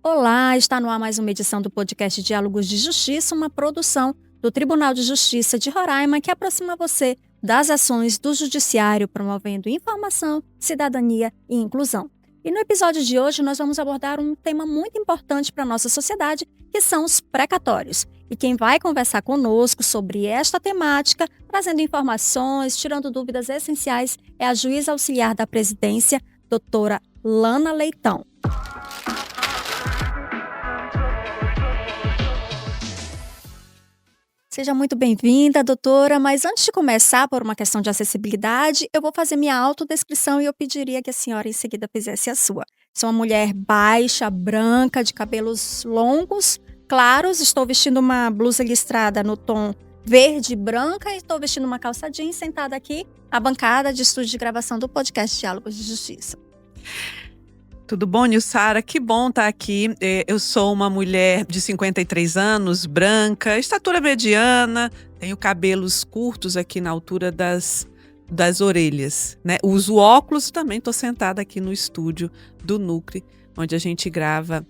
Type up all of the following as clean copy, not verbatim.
Olá, está no ar mais uma edição do podcast Diálogos de Justiça, uma produção do Tribunal de Justiça de Roraima que aproxima você das ações do Judiciário, promovendo informação, cidadania e inclusão. E no episódio de hoje nós vamos abordar um tema muito importante para a nossa sociedade, que são os precatórios. E quem vai conversar conosco sobre esta temática, trazendo informações, tirando dúvidas essenciais, é a juíza auxiliar da presidência, doutora Lana Leitão. Seja muito bem-vinda, doutora, mas antes de começar, por uma questão de acessibilidade, eu vou fazer minha autodescrição e eu pediria que a senhora em seguida fizesse a sua. Sou uma mulher baixa, branca, de cabelos longos, claros, estou vestindo uma blusa listrada no tom verde e branca e estou vestindo uma calça jeans sentada aqui à bancada de estúdio de gravação do podcast Diálogos de Justiça. Tudo bom, Nilsara? Que bom estar aqui. Eu sou uma mulher de 53 anos, branca, estatura mediana, tenho cabelos curtos aqui na altura das orelhas, né? Uso óculos e também estou sentada aqui no estúdio do Núcleo, onde a gente grava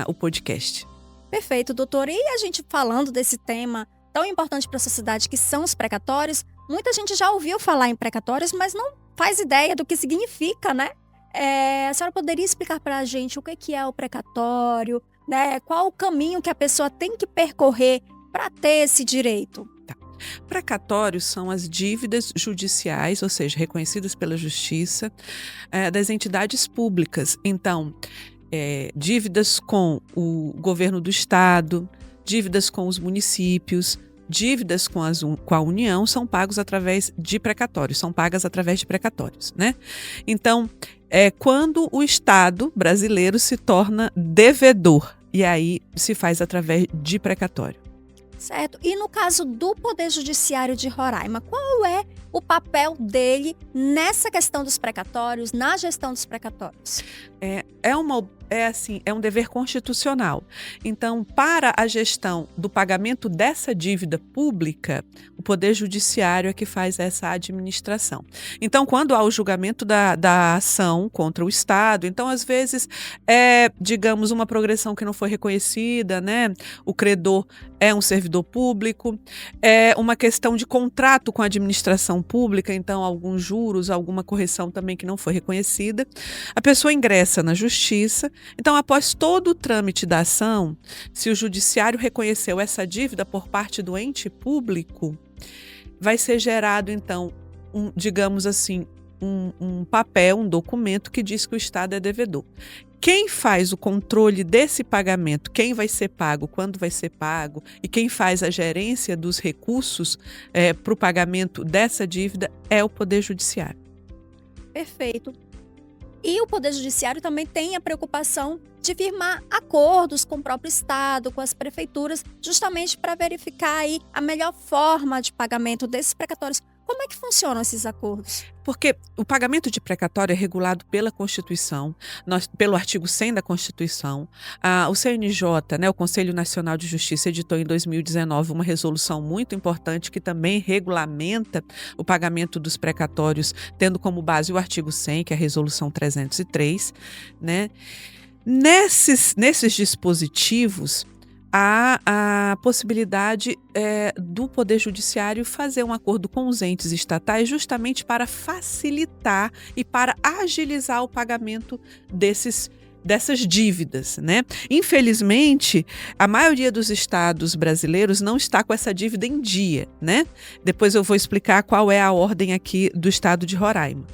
o podcast. Perfeito, doutora. E a gente falando desse tema tão importante para a sociedade que são os precatórios, muita gente já ouviu falar em precatórios, mas não faz ideia do que significa, né? A senhora poderia explicar para a gente o que é o precatório, né? Qual o caminho que a pessoa tem que percorrer para ter esse direito? Precatórios são as dívidas judiciais, ou seja, reconhecidas pela Justiça, das entidades públicas. Então, dívidas com o governo do Estado, dívidas com os municípios, dívidas com a União são pagas através de precatórios, né? Então, quando o Estado brasileiro se torna devedor, e aí se faz através de precatório. Certo. E no caso do Poder Judiciário de Roraima, qual é o papel dele nessa questão dos precatórios, na gestão dos precatórios? É um dever constitucional. Então, para a gestão do pagamento dessa dívida pública, o Poder Judiciário é que faz essa administração. Então, quando há o julgamento da ação contra o Estado, então, às vezes, digamos, uma progressão que não foi reconhecida, né? O credor é um servidor público, é uma questão de contrato com a administração pública, então, alguns juros, alguma correção também que não foi reconhecida. A pessoa ingressa na Justiça. Então, após todo o trâmite da ação, se o judiciário reconheceu essa dívida por parte do ente público, vai ser gerado, então, digamos assim, um papel, um documento que diz que o Estado é devedor. Quem faz o controle desse pagamento, quem vai ser pago, quando vai ser pago, e quem faz a gerência dos recursos para o pagamento dessa dívida é o Poder Judiciário. Perfeito. E o Poder Judiciário também tem a preocupação de firmar acordos com o próprio Estado, com as prefeituras, justamente para verificar aí a melhor forma de pagamento desses precatórios. Como é que funcionam esses acordos? Porque o pagamento de precatório é regulado pela Constituição, pelo artigo 100 da Constituição. O CNJ, né, o Conselho Nacional de Justiça, editou em 2019 uma resolução muito importante que também regulamenta o pagamento dos precatórios, tendo como base o artigo 100, que é a Resolução 303. Né? Nesses dispositivos, há a possibilidade do Poder Judiciário fazer um acordo com os entes estatais justamente para facilitar e para agilizar o pagamento dessas dívidas, né? Infelizmente, a maioria dos estados brasileiros não está com essa dívida em dia, né? Depois eu vou explicar qual é a ordem aqui do estado de Roraima.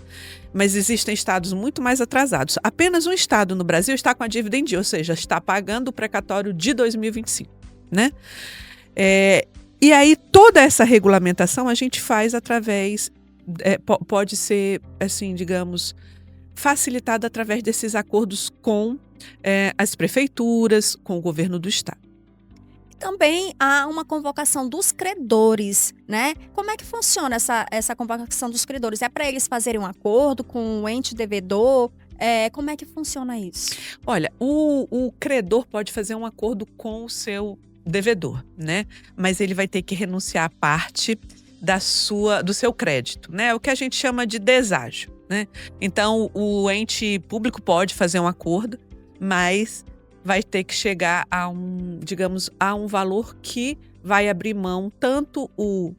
Mas existem estados muito mais atrasados. Apenas um estado no Brasil está com a dívida em dia, ou seja, está pagando o precatório de 2025, né? E aí toda essa regulamentação a gente faz através, pode ser, assim, digamos, facilitada através desses acordos com as prefeituras, com o governo do estado. Também há uma convocação dos credores, né? Como é que funciona essa convocação dos credores? É para eles fazerem um acordo com o ente devedor? Como é que funciona isso? Olha, o credor pode fazer um acordo com o seu devedor, né? Mas ele vai ter que renunciar a parte do seu crédito, né? O que a gente chama de deságio, né? Então, o ente público pode fazer um acordo, mas vai ter que chegar a digamos, a um valor que vai abrir mão tanto o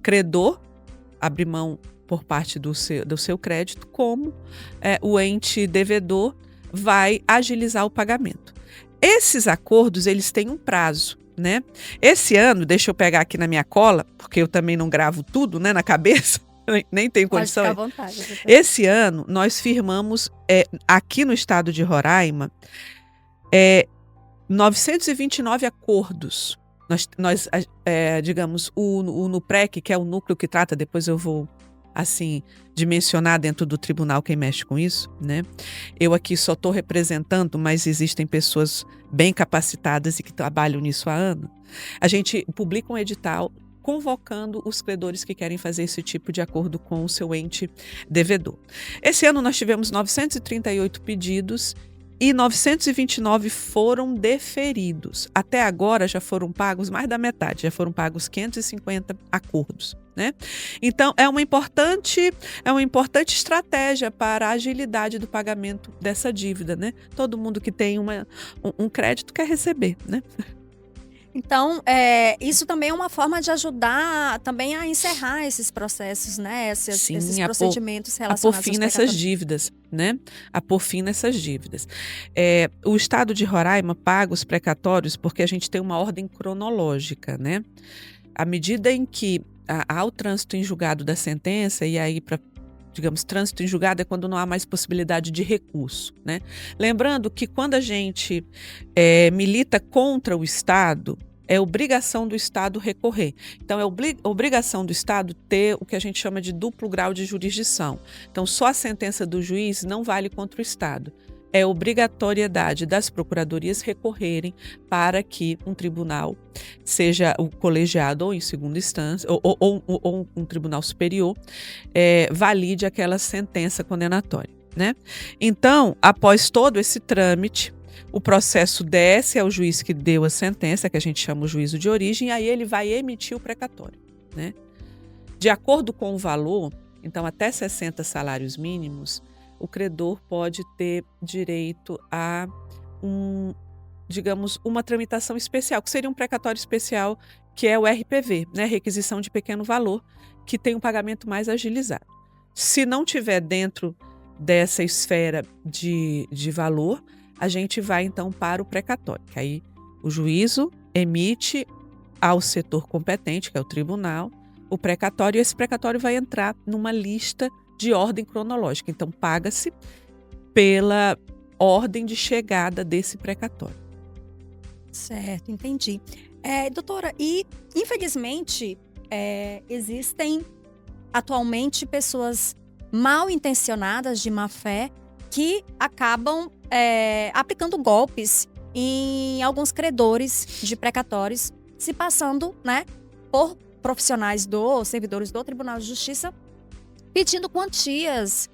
credor, abrir mão por parte do seu crédito, como o ente devedor vai agilizar o pagamento. Esses acordos, eles têm um prazo, né? Esse ano, deixa eu pegar aqui na minha cola, porque eu também não gravo tudo, né, na cabeça, nem tenho condição. Pode ficar à vontade. Esse ano, nós firmamos, aqui no estado de Roraima, 929 acordos. Nós digamos, o NUPREC, que é o núcleo que trata, depois eu vou, assim, dimensionar dentro do tribunal quem mexe com isso, né? Eu aqui só estou representando, mas existem pessoas bem capacitadas e que trabalham nisso há anos. A gente publica um edital convocando os credores que querem fazer esse tipo de acordo com o seu ente devedor. Esse ano nós tivemos 938 pedidos e 929 foram deferidos. Até agora já foram pagos mais da metade, já foram pagos 550 acordos, né? Então é uma importante estratégia para a agilidade do pagamento dessa dívida, né? Todo mundo que tem um crédito quer receber, né? Então, isso também é uma forma de ajudar também a encerrar esses processos, né? Sim, esses procedimentos a relacionados pôr fim aos nessas precatórios. dívidas, né? A pôr fim nessas dívidas. O estado de Roraima paga os precatórios porque a gente tem uma ordem cronológica, né? À medida em que há o trânsito em julgado da sentença, e aí digamos, trânsito em julgado é quando não há mais possibilidade de recurso, né? Lembrando que quando a gente milita contra o Estado, é obrigação do Estado recorrer. Então, é obrigação do Estado ter o que a gente chama de duplo grau de jurisdição. Então, só a sentença do juiz não vale contra o Estado. É obrigatoriedade das procuradorias recorrerem para que um tribunal, seja o colegiado ou em segunda instância, ou um tribunal superior, valide aquela sentença condenatória, né? Então, após todo esse trâmite, o processo desce ao juiz que deu a sentença, que a gente chama o juízo de origem, e aí ele vai emitir o precatório, né? De acordo com o valor, então até 60 salários mínimos, o credor pode ter direito a digamos, uma tramitação especial, que seria um precatório especial, que é o RPV, né? Requisição de pequeno valor, que tem um pagamento mais agilizado. Se não tiver dentro dessa esfera de valor, a gente vai então para o precatório, que aí o juízo emite ao setor competente, que é o tribunal, o precatório, e esse precatório vai entrar numa lista de ordem cronológica. Então, paga-se pela ordem de chegada desse precatório. Certo, entendi. Doutora, e infelizmente existem atualmente pessoas mal intencionadas, de má fé, que acabam aplicando golpes em alguns credores de precatórios, se passando, né, por profissionais servidores do Tribunal de Justiça, pedindo quantias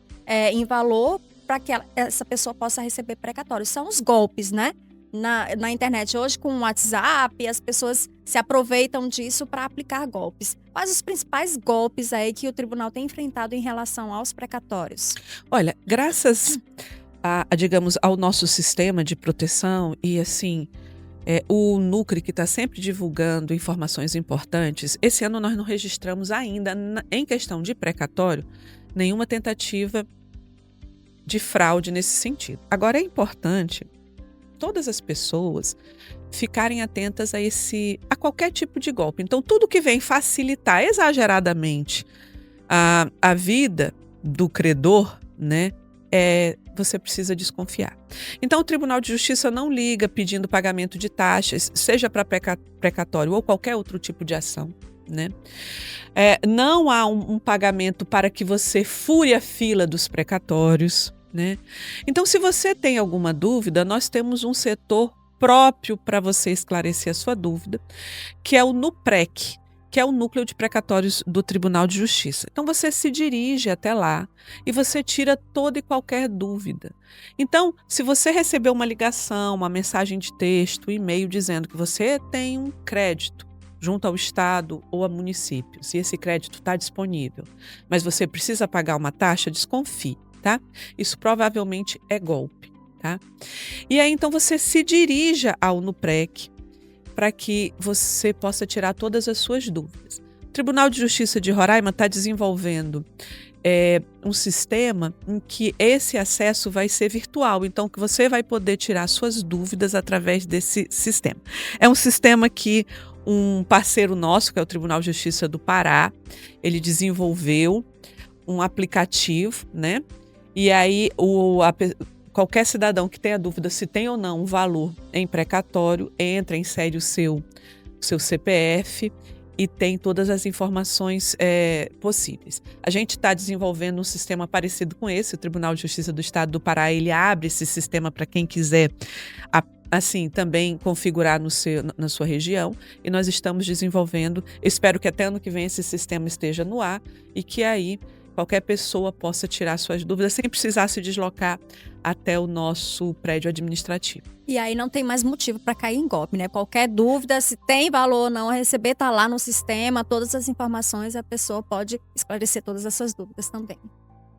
em valor para que essa pessoa possa receber precatórios. São os golpes, né? Na internet hoje, com o WhatsApp, as pessoas se aproveitam disso para aplicar golpes. Quais os principais golpes aí que o tribunal tem enfrentado em relação aos precatórios? Olha, graças digamos, ao nosso sistema de proteção e assim, o NUCRE, que está sempre divulgando informações importantes, esse ano nós não registramos ainda, em questão de precatório, nenhuma tentativa de fraude nesse sentido. Agora, é importante todas as pessoas ficarem atentas a qualquer tipo de golpe. Então, tudo que vem facilitar exageradamente a vida do credor, né, você precisa desconfiar. Então, o Tribunal de Justiça não liga pedindo pagamento de taxas, seja para precatório ou qualquer outro tipo de ação, né? Não há um pagamento para que você fure a fila dos precatórios, né? Então, se você tem alguma dúvida, nós temos um setor próprio para você esclarecer a sua dúvida, que é o NUPREC, que é o Núcleo de Precatórios do Tribunal de Justiça. Então, você se dirige até lá e você tira toda e qualquer dúvida. Então, se você recebeu uma ligação, uma mensagem de texto, um e-mail dizendo que você tem um crédito junto ao Estado ou a município, se esse crédito está disponível, mas você precisa pagar uma taxa, desconfie, tá? Isso provavelmente é golpe. tá? E aí, então, você se dirija ao NUPREC para que você possa tirar todas as suas dúvidas. O Tribunal de Justiça de Roraima está desenvolvendo um sistema em que esse acesso vai ser virtual, então que você vai poder tirar suas dúvidas através desse sistema. É um sistema que um parceiro nosso, que é o Tribunal de Justiça do Pará, ele desenvolveu um aplicativo, né? E aí qualquer cidadão que tenha dúvida se tem ou não um valor em precatório, entra, insere o seu CPF e tem todas as informações possíveis. A gente está desenvolvendo um sistema parecido com esse. O Tribunal de Justiça do Estado do Pará, ele abre esse sistema para quem quiser assim, também configurar na sua região, e nós estamos desenvolvendo. Espero que até ano que vem esse sistema esteja no ar e que aí qualquer pessoa possa tirar suas dúvidas sem precisar se deslocar até o nosso prédio administrativo. E aí não tem mais motivo para cair em golpe, né? Qualquer dúvida, se tem valor ou não a receber, tá lá no sistema, todas as informações, a pessoa pode esclarecer todas essas dúvidas também.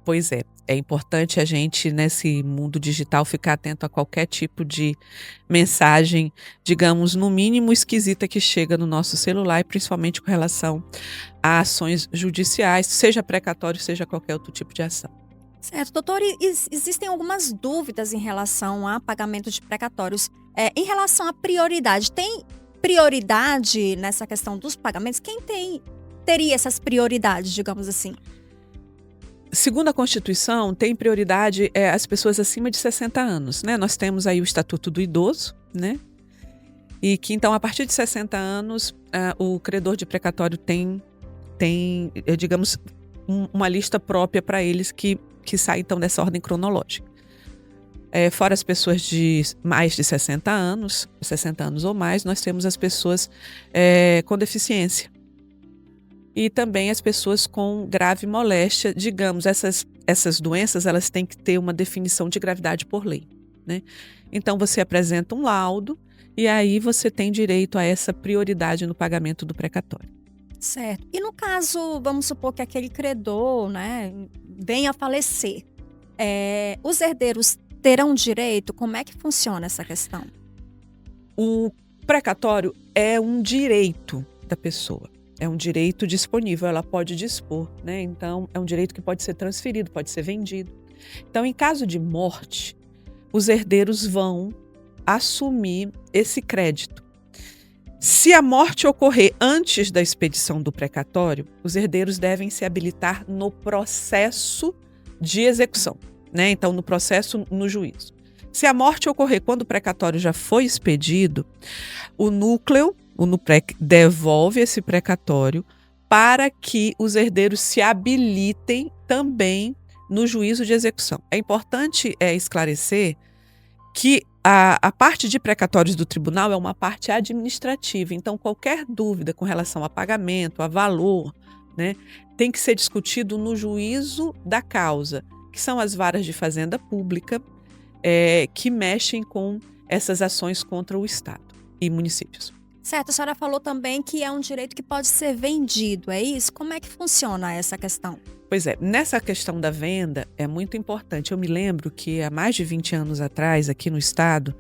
Pois é importante a gente, nesse mundo digital, ficar atento a qualquer tipo de mensagem, digamos, no mínimo esquisita que chega no nosso celular, e principalmente com relação a ações judiciais, seja precatório, seja qualquer outro tipo de ação. Certo, doutor, existem algumas dúvidas em relação a pagamento de precatórios. Em relação à prioridade, tem prioridade nessa questão dos pagamentos? Quem teria essas prioridades, digamos assim? Segundo a Constituição, tem prioridade as pessoas acima de 60 anos, né? Nós temos aí o Estatuto do Idoso, né? E que, então, a partir de 60 anos, o credor de precatório tem digamos, uma lista própria para eles que sai, então, dessa ordem cronológica. Fora as pessoas de mais de 60 anos ou mais, nós temos as pessoas com deficiência. E também as pessoas com grave moléstia, digamos, essas doenças, elas têm que ter uma definição de gravidade por lei, né? Então, você apresenta um laudo e aí você tem direito a essa prioridade no pagamento do precatório. Certo. E no caso, vamos supor que aquele credor, né, venha a falecer, os herdeiros terão direito? Como é que funciona essa questão? O precatório é um direito da pessoa. É um direito disponível, ela pode dispor, né? Então, é um direito que pode ser transferido, pode ser vendido. Então, em caso de morte, os herdeiros vão assumir esse crédito. Se a morte ocorrer antes da expedição do precatório, os herdeiros devem se habilitar no processo de execução, né? Então, no processo no juízo. Se a morte ocorrer quando o precatório já foi expedido, o NUPREC devolve esse precatório para que os herdeiros se habilitem também no juízo de execução. É importante esclarecer que a parte de precatórios do tribunal é uma parte administrativa, então qualquer dúvida com relação a pagamento, a valor, né, tem que ser discutido no juízo da causa, que são as varas de fazenda pública, que mexem com essas ações contra o Estado e municípios. Certo, a senhora falou também que é um direito que pode ser vendido, é isso? Como é que funciona essa questão? Pois é, nessa questão da venda é muito importante. Eu me lembro que há mais de 20 anos atrás, aqui no estado,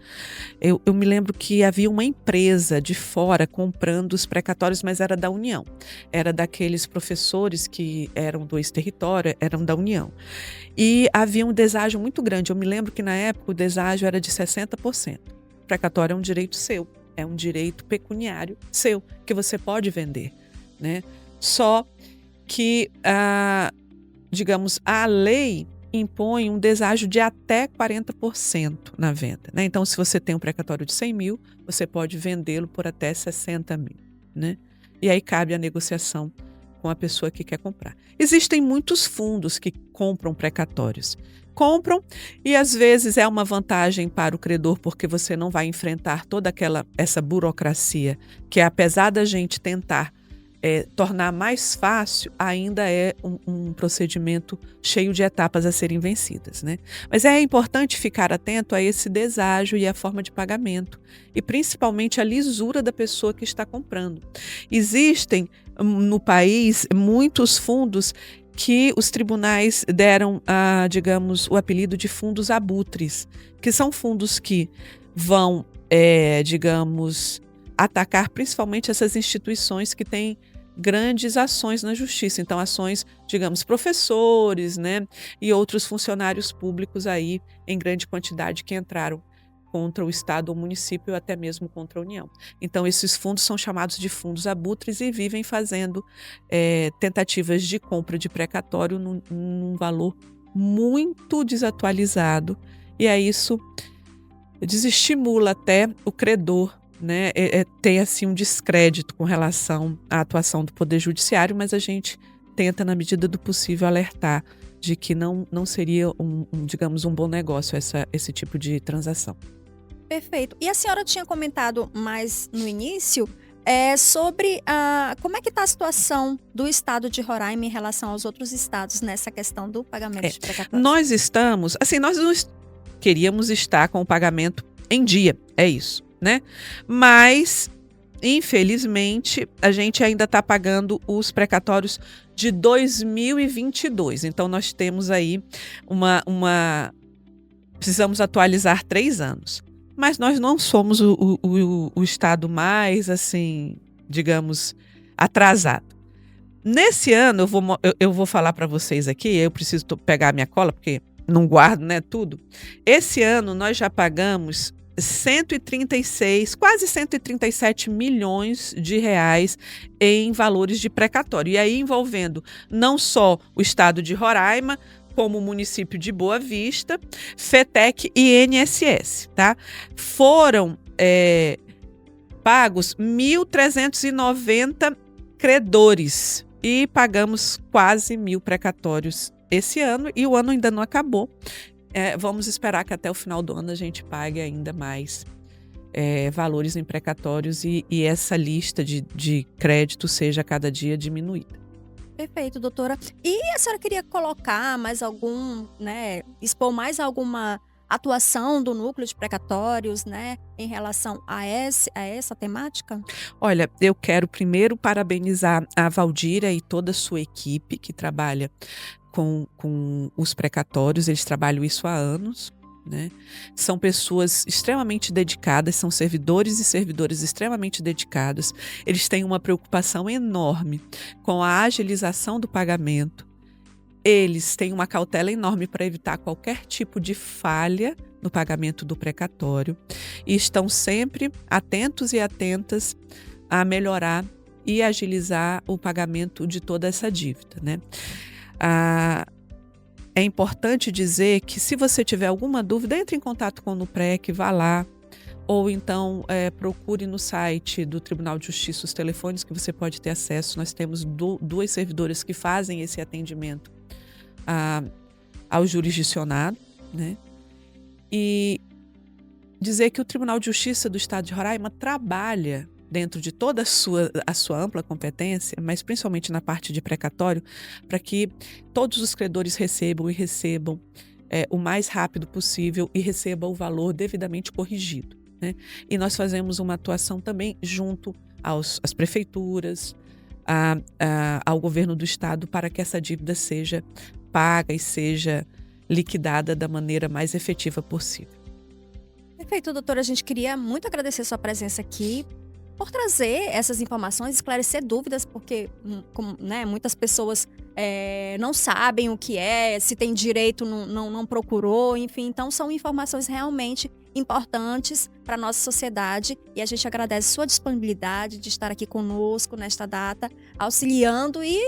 eu me lembro que havia uma empresa de fora comprando os precatórios, mas era da União. Era daqueles professores que eram do ex-território, eram da União. E havia um deságio muito grande. Eu me lembro que na época o deságio era de 60%. O precatório é um direito seu, é um direito pecuniário seu, que você pode vender, né? Só que, digamos, a lei impõe um deságio de até 40% na venda, né? Então, se você tem um precatório de 100 mil, você pode vendê-lo por até 60 mil, né? E aí cabe a negociação com a pessoa que quer comprar. Existem muitos fundos que compram precatórios. Compram e, às vezes, é uma vantagem para o credor, porque você não vai enfrentar toda essa burocracia que, apesar da gente tentar tornar mais fácil, ainda é um procedimento cheio de etapas a serem vencidas, né? Mas é importante ficar atento a esse deságio e a forma de pagamento, e principalmente a lisura da pessoa que está comprando. Existem no país muitos fundos que os tribunais deram, digamos, o apelido de fundos abutres, que são fundos que vão, digamos, atacar principalmente essas instituições que têm grandes ações na justiça. Então, ações, digamos, professores, né, e outros funcionários públicos aí em grande quantidade que entraram contra o Estado ou município, ou até mesmo contra a União. Então, esses fundos são chamados de fundos abutres e vivem fazendo tentativas de compra de precatório num valor muito desatualizado, e aí isso desestimula até o credor, né, ter assim um descrédito com relação à atuação do Poder Judiciário, mas a gente tenta, na medida do possível, alertar de que não seria, digamos, um bom negócio esse tipo de transação. Perfeito. E a senhora tinha comentado mais no início sobre como é que está a situação do estado de Roraima em relação aos outros estados nessa questão do pagamento de precatórios. Nós estamos, assim, nós não queríamos estar com o pagamento em dia, é isso, né? Mas, infelizmente, a gente ainda está pagando os precatórios de 2022. Então, nós temos aí precisamos atualizar 3 anos. Mas nós não somos o estado mais, assim, digamos, atrasado. Nesse ano, eu vou falar para vocês aqui, eu preciso pegar a minha cola, porque não guardo, né, tudo. Esse ano, nós já pagamos 136, quase 137 milhões de reais em valores de precatório. E aí envolvendo não só o estado de Roraima, como o município de Boa Vista, FETEC e INSS, tá? Foram pagos 1.390 credores e pagamos quase 1.000 precatórios esse ano, e o ano ainda não acabou. Vamos esperar que até o final do ano a gente pague ainda mais valores em precatórios e essa lista de crédito seja a cada dia diminuída. Perfeito, doutora. E a senhora queria colocar mais expor mais alguma atuação do núcleo de precatórios, né, em relação a essa temática? Olha, eu quero primeiro parabenizar a Valdira e toda a sua equipe que trabalha com os precatórios. Eles trabalham isso há anos, né? São pessoas extremamente dedicadas, são servidores e servidoras extremamente dedicados. Eles têm uma preocupação enorme com a agilização do pagamento. Eles têm uma cautela enorme para evitar qualquer tipo de falha no pagamento do precatório e estão sempre atentos e atentas a melhorar e agilizar o pagamento de toda essa dívida, né? É importante dizer que, se você tiver alguma dúvida, entre em contato com o NUPREC, vá lá, ou então procure no site do Tribunal de Justiça os telefones que você pode ter acesso. Nós temos 2 servidoras que fazem esse atendimento ao jurisdicionado, né? E dizer que o Tribunal de Justiça do Estado de Roraima trabalha dentro de toda a sua ampla competência, mas principalmente na parte de precatório, para que todos os credores recebam o mais rápido possível e recebam o valor devidamente corrigido, né? E nós fazemos uma atuação também junto às prefeituras, ao governo do estado, para que essa dívida seja paga e seja liquidada da maneira mais efetiva possível. Perfeito, doutora. A gente queria muito agradecer sua presença aqui, por trazer essas informações, esclarecer dúvidas, porque muitas pessoas não sabem o que se tem direito, não procurou, enfim. Então, são informações realmente importantes para a nossa sociedade, e a gente agradece sua disponibilidade de estar aqui conosco nesta data, auxiliando e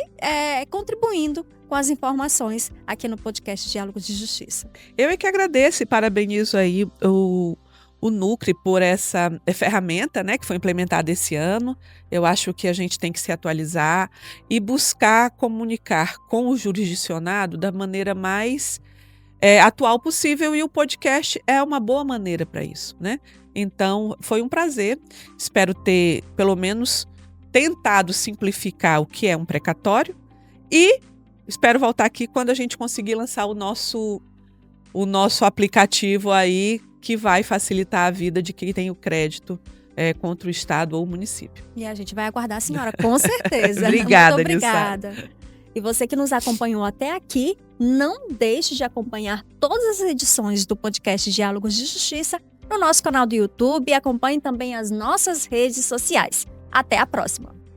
contribuindo com as informações aqui no podcast Diálogos de Justiça. Eu é que agradeço e parabenizo aí o NUCRE por essa ferramenta, né, que foi implementada esse ano. Eu acho que a gente tem que se atualizar e buscar comunicar com o jurisdicionado da maneira mais atual possível, e o podcast é uma boa maneira para isso, né? Então, foi um prazer. Espero ter, pelo menos, tentado simplificar o que é um precatório, e espero voltar aqui quando a gente conseguir lançar o nosso aplicativo aí, que vai facilitar a vida de quem tem o crédito contra o estado ou o município. E a gente vai aguardar a senhora, com certeza. Obrigada, Muito obrigada. Nilson. E você que nos acompanhou até aqui, não deixe de acompanhar todas as edições do podcast Diálogos de Justiça no nosso canal do YouTube e acompanhe também as nossas redes sociais. Até a próxima!